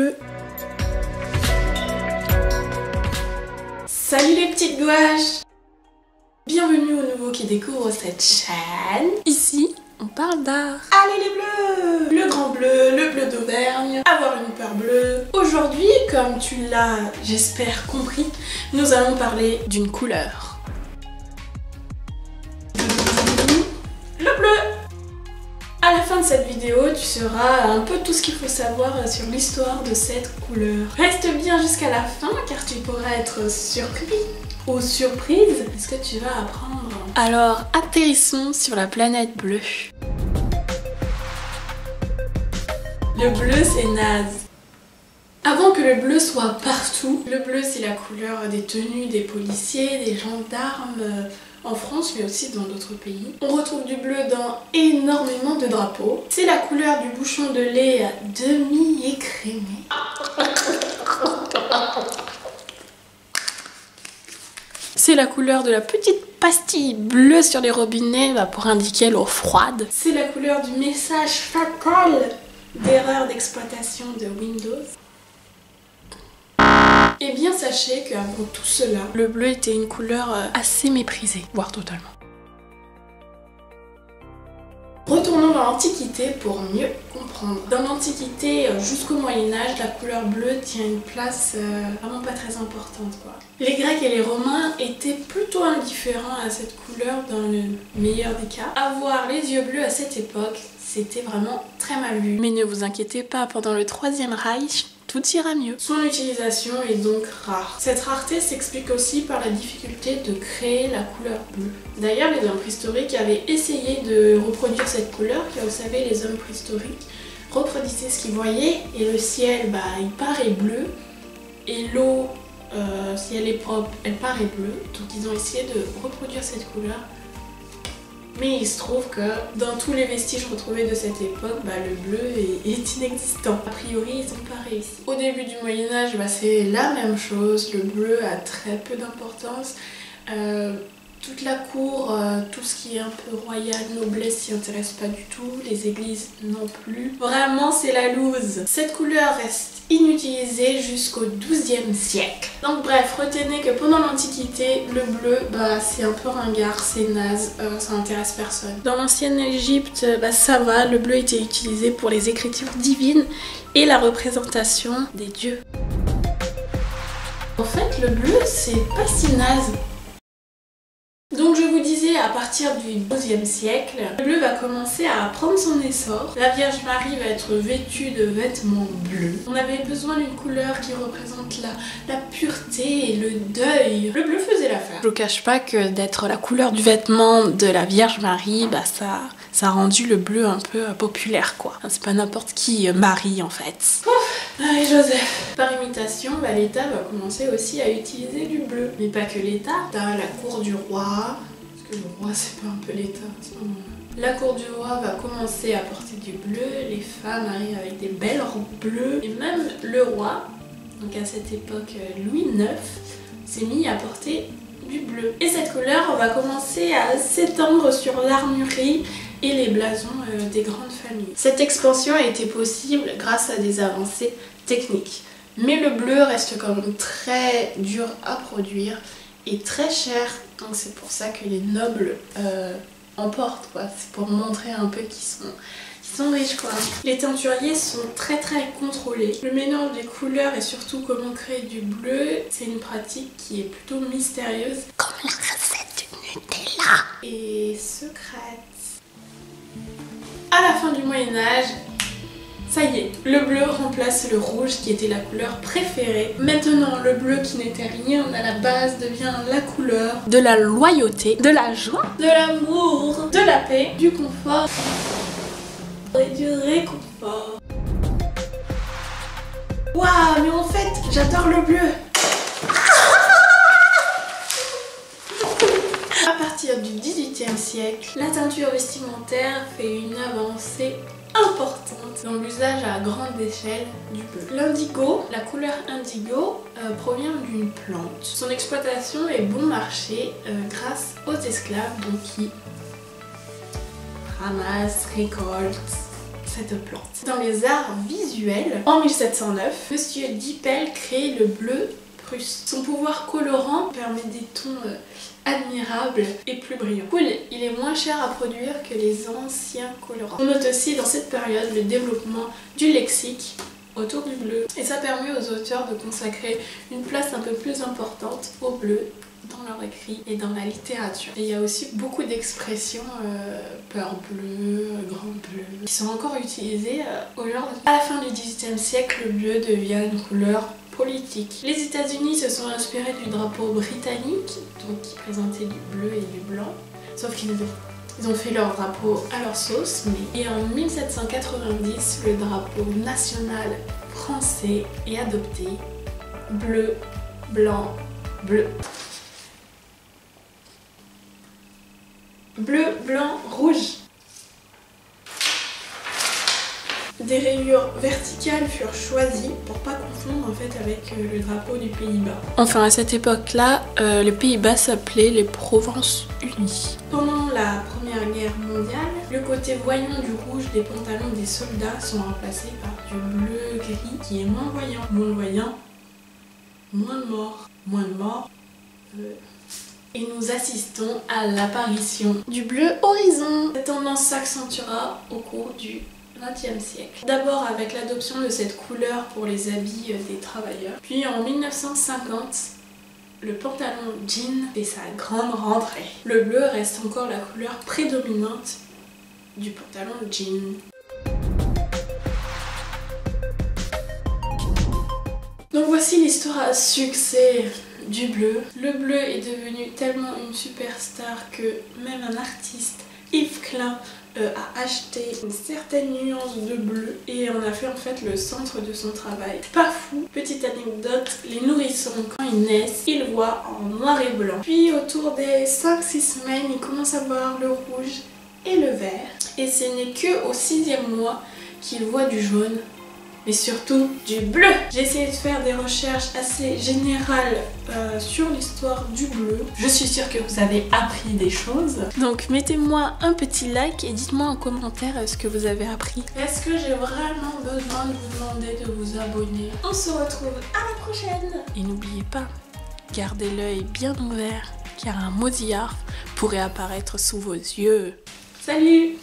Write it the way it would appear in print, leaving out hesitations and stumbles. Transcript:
bleu. Salut les petites gouaches! Bienvenue aux nouveaux qui découvrent cette chaîne. Ici, on parle d'art. Allez les bleus! Le grand bleu, le bleu d'Auvergne, avoir une peur bleue. Aujourd'hui, comme tu l'as, j'espère, compris, nous allons parler d'une couleur. Le bleu! À la fin de cette vidéo, tu sauras un peu tout ce qu'il faut savoir sur l'histoire de cette couleur. Reste bien jusqu'à la fin car tu pourras être surpris ou surprise de ce que tu vas apprendre. Alors, atterrissons sur la planète bleue. Le bleu, c'est naze. Avant que le bleu soit partout, le bleu c'est la couleur des tenues des policiers, des gendarmes en France mais aussi dans d'autres pays. On retrouve du bleu dans énormément de drapeaux. C'est la couleur du bouchon de lait demi-écrémé. C'est la couleur de la petite pastille bleue sur les robinets pour indiquer l'eau froide. C'est la couleur du message fatal d'erreur d'exploitation de Windows. Eh bien sachez qu'avant tout cela, le bleu était une couleur assez méprisée, voire totalement. Retournons dans l'Antiquité pour mieux comprendre. Dans l'Antiquité jusqu'au Moyen-Âge, la couleur bleue tient une place vraiment pas très importante, quoi. Les Grecs et les Romains étaient plutôt indifférents à cette couleur dans le meilleur des cas. Avoir les yeux bleus à cette époque, c'était vraiment très mal vu. Mais ne vous inquiétez pas, pendant le Troisième Reich, tout ira mieux. Son utilisation est donc rare. Cette rareté s'explique aussi par la difficulté de créer la couleur bleue. D'ailleurs, les hommes préhistoriques avaient essayé de reproduire cette couleur, car vous savez, les hommes préhistoriques reproduisaient ce qu'ils voyaient, et le ciel, il paraît bleu, et l'eau, si elle est propre, elle paraît bleue. Donc ils ont essayé de reproduire cette couleur. Mais il se trouve que dans tous les vestiges retrouvés de cette époque, le bleu est inexistant. A priori, ils n'ont pas réussi. Au début du Moyen-Âge, c'est la même chose. Le bleu a très peu d'importance. Toute la cour, tout ce qui est un peu royal, noblesse s'y intéresse pas du tout. Les églises non plus. Vraiment, c'est la loose. Cette couleur reste inutilisée jusqu'au XIIe siècle. Donc bref, retenez que pendant l'Antiquité, le bleu, c'est un peu ringard, c'est naze, ça n'intéresse personne. Dans l'ancienne Égypte, ça va, le bleu était utilisé pour les écritures divines et la représentation des dieux. En fait, le bleu, c'est pas si naze. Donc je vous disais, à partir du XIIe siècle, le bleu va commencer à prendre son essor. La Vierge Marie va être vêtue de vêtements bleus. On avait besoin d'une couleur qui représente la pureté et le deuil. Le bleu faisait l'affaire. Je vous cache pas que d'être la couleur du vêtement de la Vierge Marie, ça a rendu le bleu un peu populaire, quoi. C'est pas n'importe qui Marie en fait. Allez Joseph. Par imitation, l'État va commencer aussi à utiliser du bleu. Mais pas que l'État, t'as la cour du roi. Parce que le roi c'est pas un peu l'État à ce moment-là. La cour du roi va commencer à porter du bleu, les femmes arrivent avec des belles robes bleues. Et même le roi, donc à cette époque Louis IX, s'est mis à porter du bleu. Et cette couleur va commencer à s'étendre sur l'armurerie et les blasons des grandes familles. Cette expansion a été possible grâce à des avancées techniques. Mais le bleu reste quand même très dur à produire et très cher. Donc c'est pour ça que les nobles en portent, quoi. C'est pour montrer un peu qu'ils sont riches, quoi. Les teinturiers sont très contrôlés. Le mélange des couleurs et surtout comment créer du bleu, c'est une pratique qui est plutôt mystérieuse. Comme la recette du Nutella. Et secrète. À la fin du Moyen-Âge, ça y est, le bleu remplace le rouge qui était la couleur préférée. Maintenant, le bleu qui n'était rien à la base devient la couleur de la loyauté, de la joie, de l'amour, de la paix, du confort et du réconfort. Waouh, mais en fait, j'adore le bleu. À partir du XVIIIe siècle, la teinture vestimentaire fait une avancée importante dans l'usage à grande échelle du bleu. L'indigo, la couleur indigo, provient d'une plante. Son exploitation est bon marché grâce aux esclaves qui ramassent, récoltent cette plante. Dans les arts visuels, en 1709, Monsieur Dippel crée le bleu prusse. Son pouvoir colorant permet des tons admirables et plus brillants. Cool, il est moins cher à produire que les anciens colorants. On note aussi dans cette période le développement du lexique autour du bleu. Et ça permet aux auteurs de consacrer une place un peu plus importante au bleu dans leur écrit et dans la littérature. Et il y a aussi beaucoup d'expressions peur bleue, grand bleu, qui sont encore utilisées aujourd'hui. À la fin du XVIIIe siècle, le bleu devient une couleur politique. Les États-Unis se sont inspirés du drapeau britannique, donc qui présentait du bleu et du blanc, sauf qu'ils ont fait leur drapeau à leur sauce. Et en 1790, le drapeau national français est adopté. Bleu, blanc, bleu. Bleu, blanc, rouge. Des rayures verticales furent choisies pour pas confondre en fait avec le drapeau du Pays-Bas. Enfin à cette époque-là, les Pays-Bas s'appelaient les Provinces-Unies. Pendant la Première Guerre mondiale, le côté voyant du rouge des pantalons des soldats sont remplacés par du bleu-gris qui est moins voyant. Moins voyant, moins de morts. Moins de morts. Et nous assistons à l'apparition du bleu horizon. Cette tendance s'accentuera au cours du XXe siècle. D'abord avec l'adoption de cette couleur pour les habits des travailleurs. Puis en 1950, le pantalon jean fait sa grande rentrée. Le bleu reste encore la couleur prédominante du pantalon jean. Donc voici l'histoire à succès du bleu. Le bleu est devenu tellement une superstar que même un artiste, Yves Klein, a acheté une certaine nuance de bleu et en a fait en fait le centre de son travail. Pas fou, petite anecdote, les nourrissons quand ils naissent, ils voient en noir et blanc. Puis autour des 5-6 semaines, ils commencent à voir le rouge et le vert. Et ce n'est que au 6e mois qu'ils voient du jaune, mais surtout du bleu. J'ai essayé de faire des recherches assez générales sur l'histoire du bleu. Je suis sûre que vous avez appris des choses. Donc mettez-moi un petit like et dites-moi en commentaire ce que vous avez appris. Est-ce que j'ai vraiment besoin de vous demander de vous abonner? On se retrouve à la prochaine. Et n'oubliez pas, gardez l'œil bien ouvert car un maudit arbre pourrait apparaître sous vos yeux. Salut!